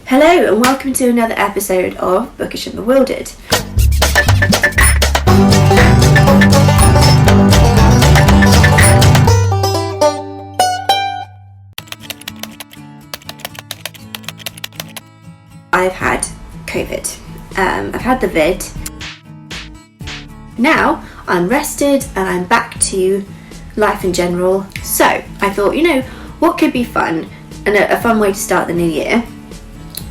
Hello and welcome to another episode of Bookish and Bewildered. I've had COVID. I've had the vid. Now I'm rested and I'm back to life in general. So I thought, what could be fun and a fun way to start the new year?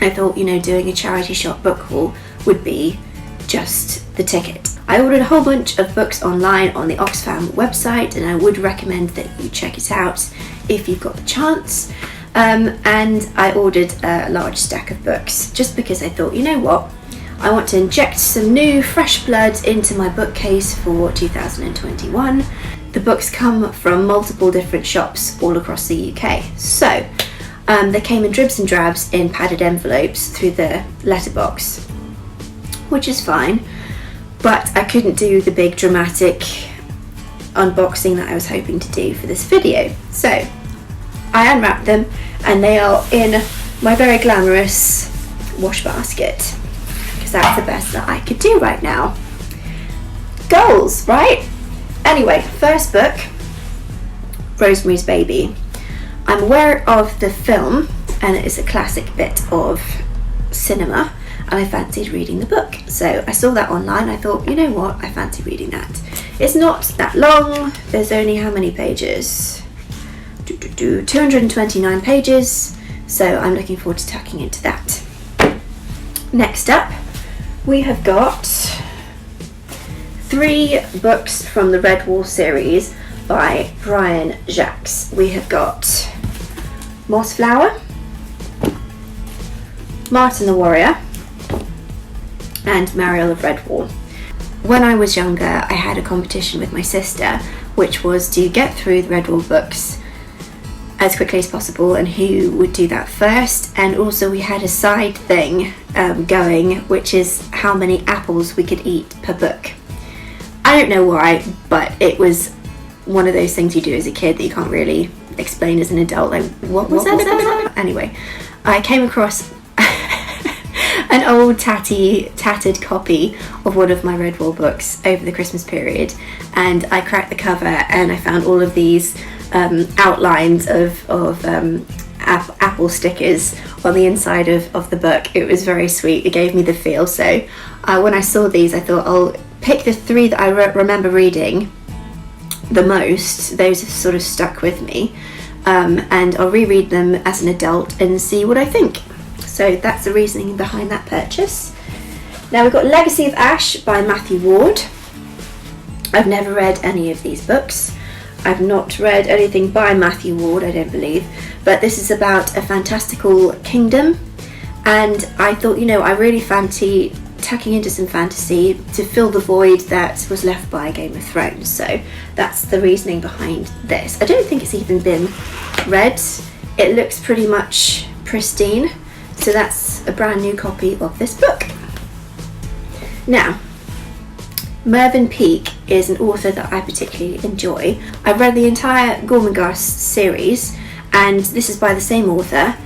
I thought, doing a charity shop book haul would be just the ticket. I ordered a whole bunch of books online on the Oxfam website, and I would recommend that you check it out if you've got the chance. And I ordered a large stack of books just because I thought, I want to inject some new fresh blood into my bookcase for 2021. The books come from multiple different shops all across the UK. So they came in dribs and drabs in padded envelopes through the letterbox, which is fine, but I couldn't do the big dramatic unboxing that I was hoping to do for this video. So I unwrapped them and they are in my very glamorous wash basket, because that's the best that I could do right now. Goals, right? Anyway, first book, Rosemarys Baby. I'm aware of the film and it is a classic bit of cinema and I fancied reading the book. So I saw that online, I thought, I fancy reading that. It's not that long, there's only how many pages? 229 pages, so I'm looking forward to tucking into that. Next up, we have got 3 books from the Red Wall series by Brian Jacques. We have got Mossflower, Martin the Warrior, and Mariel of Redwall. When I was younger, I had a competition with my sister, which was to get through the Redwall books as quickly as possible and who would do that first. And also we had a side thing going, which is how many apples we could eat per book. I don't know why, but it was one of those things you do as a kid that you can't really explain as an adult. Like, what was that? Anyway, I came across an old tattered copy of one of my Redwall books over the Christmas period, and I cracked the cover and I found all of these outlines of apple stickers on the inside of the book. It was very sweet. It gave me the feel. So when I saw these, I thought I'll pick the 3 that I remember reading the most. Those have sort of stuck with me, and I'll reread them as an adult and see what I think. So that's the reasoning behind that purchase. Now we've got Legacy of Ash by Matthew Ward. I've never read any of these books. I've not read anything by Matthew Ward, I don't believe, but this is about a fantastical kingdom, and I thought, I really fancy tucking into some fantasy to fill the void that was left by Game of Thrones. So that's the reasoning behind this. I don't think it's even been read. It looks pretty much pristine, so that's a brand new copy of this book. Now, Mervyn Peake is an author that I particularly enjoy. I've read the entire Gormenghast series, and this is by the same author.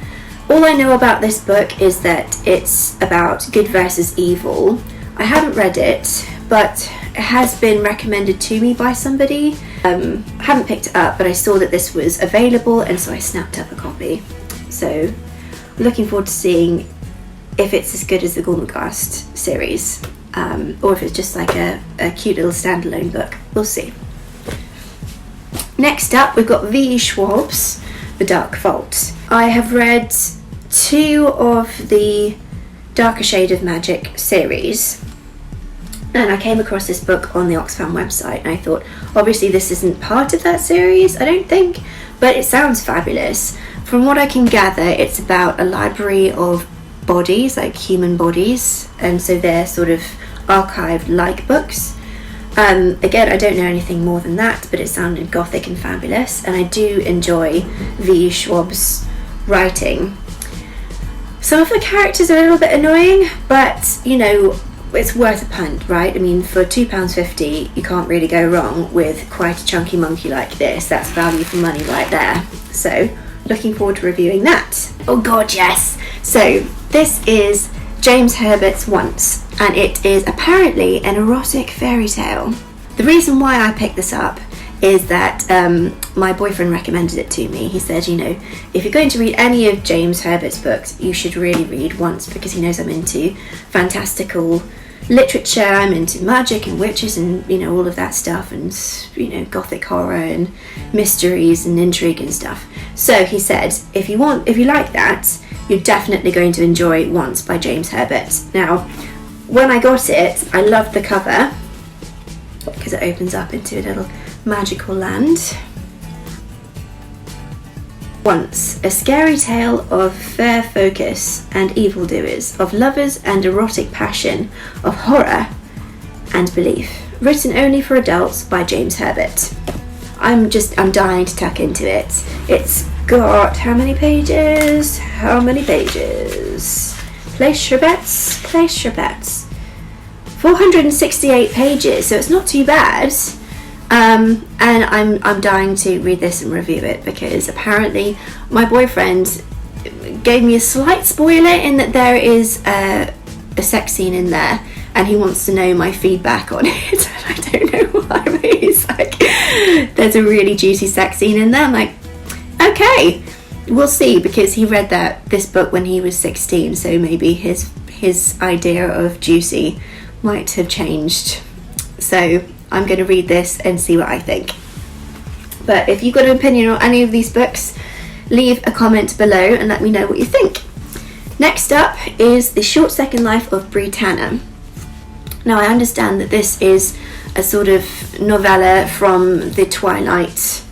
All I know about this book is that it's about good versus evil. I haven't read it, but it has been recommended to me by somebody. I haven't picked it up, but I saw that this was available, and so I snapped up a copy. So I'm looking forward to seeing if it's as good as the Gormenghast series, or if it's just like a cute little standalone book. We'll see. Next up, we've got V. Schwab's The Dark Vault. I have read 2 of the Darker Shade of Magic series, and I came across this book on the Oxfam website, and I thought, obviously this isn't part of that series, I don't think, but it sounds fabulous. From what I can gather, it's about a library of bodies, like human bodies, and so they're sort of archived like books. Again, I don't know anything more than that, but it sounded gothic and fabulous, and I do enjoy V. Schwab's writing. Some of the characters are a little bit annoying, but it's worth a punt, right? I mean, for £2.50 you can't really go wrong with quite a chunky monkey like this. That's value for money right there. So looking forward to reviewing that. Oh god, yes! So This is James Herbert's Once, and it is apparently an erotic fairy tale. The reason why I picked this up is that my boyfriend recommended it to me. He said, you know, if you're going to read any of James Herbert's books, you should really read Once, because he knows I'm into fantastical literature, I'm into magic and witches and, you know, all of that stuff, and, you know, gothic horror and mysteries and intrigue and stuff. So he said, if you like that, you're definitely going to enjoy Once by James Herbert. Now, when I got it, I loved the cover because it opens up into a little magical land. Once, a scary tale of fair focus and evildoers, of lovers and erotic passion, of horror and belief. Written only for adults by James Herbert. I'm dying to tuck into it. It's got how many pages? Place your bets. 468 pages, so it's not too bad. And I'm dying to read this and review it, because apparently my boyfriend gave me a slight spoiler in that there is a sex scene in there, and he wants to know my feedback on it. I don't know why, but he's like, there's a really juicy sex scene in there. I'm like, okay, we'll see, because he read this book when he was 16, so maybe his idea of juicy might have changed. So I'm going to read this and see what I think. But if you've got an opinion on any of these books, leave a comment below and let me know what you think. Next up is The Short Second Life of Britannia. Now, I understand that this is a sort of novella from the Twilight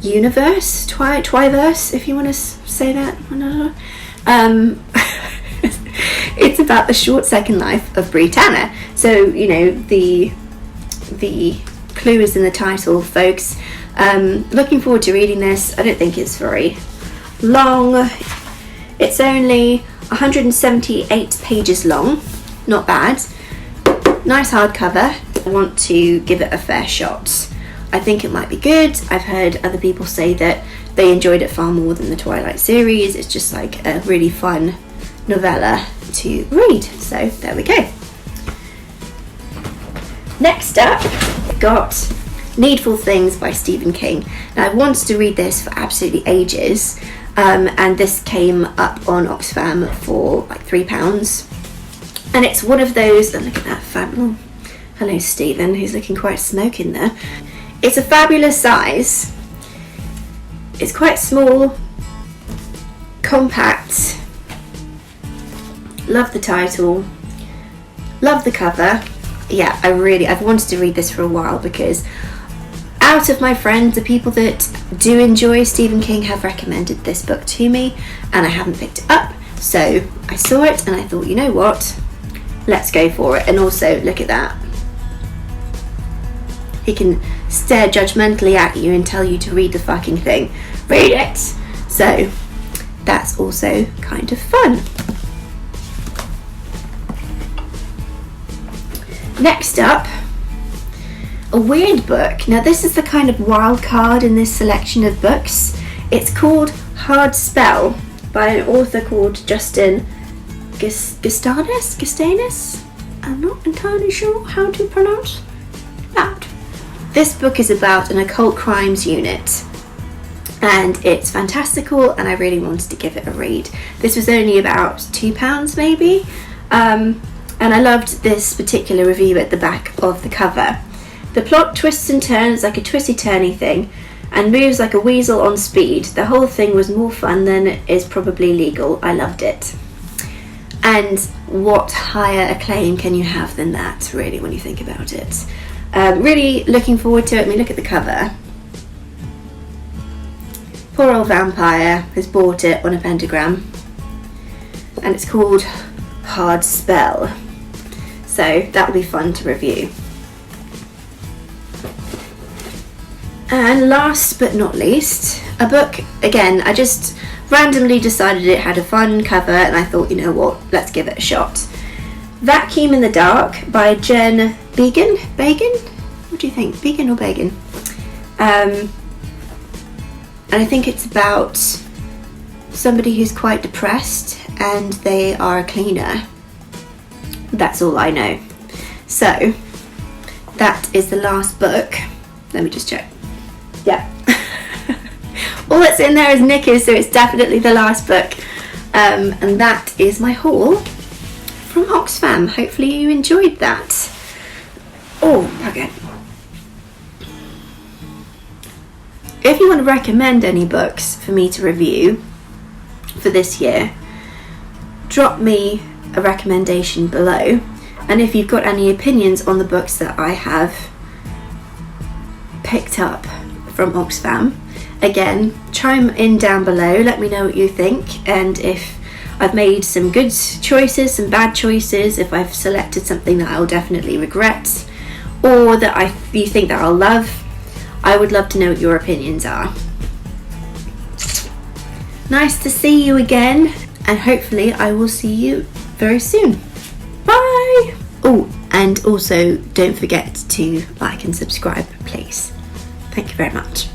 universe, Twiverse, if you want to say that. It's about the short second life of Britannia. So, you know, the clue is in the title, folks. Looking forward to reading this. I don't think it's very long. It's only 178 pages long. Not bad. Nice hardcover. I want to give it a fair shot. I think it might be good. I've heard other people say that they enjoyed it far more than the Twilight series. It's just like a really fun novella to read. So there we go. Next up, got Needful Things by Stephen King. Now, I wanted to read this for absolutely ages, and this came up on Oxfam for like £3. And it's one of those, and look at that fabulous. Hello, Stephen, who's looking quite smoking there. It's a fabulous size. It's quite small, compact. Love the title. Love the cover. Yeah, I've wanted to read this for a while, because out of my friends, the people that do enjoy Stephen King have recommended this book to me, and I haven't picked it up. So I saw it and I thought, you know what? Let's go for it. And also, look at that. He can stare judgmentally at you and tell you to read the fucking thing. Read it! So that's also kind of fun. Next up, a weird book. Now, this is the kind of wild card in this selection of books. It's called Hard Spell by an author called Justin Gustanis? I'm not entirely sure how to pronounce that. This book is about an occult crimes unit, and it's fantastical, and I really wanted to give it a read. This was only about £2 maybe, and I loved this particular review at the back of the cover. The plot twists and turns like a twisty-turny thing and moves like a weasel on speed. The whole thing was more fun than is probably legal. I loved it. And what higher acclaim can you have than that, really, when you think about it? Really looking forward to it. I mean, look at the cover. Poor old vampire has bought it on a pentagram. And it's called Hard Spell. So that'll be fun to review. And last but not least, a book, again, I just randomly decided it had a fun cover, and I thought, you know what, let's give it a shot. Vacuum in the Dark by Jen Began? What do you think? Began or Began? And I think it's about somebody who's quite depressed, and they are a cleaner. That's all I know. So that is the last book. Let me just check. Yeah. All that's in there is knickers, so it's definitely the last book. And that is my haul from Oxfam. Hopefully you enjoyed that. Oh, okay. If you want to recommend any books for me to review for this year, drop me a recommendation below. And if you've got any opinions on the books that I have picked up from Oxfam, again, chime in down below, let me know what you think, and if I've made some good choices, some bad choices, if I've selected something that I'll definitely regret, or that you think that I'll love, I would love to know what your opinions are. Nice to see you again, and hopefully I will see you very soon. Bye! Oh, and also don't forget to like and subscribe, please. Thank you very much.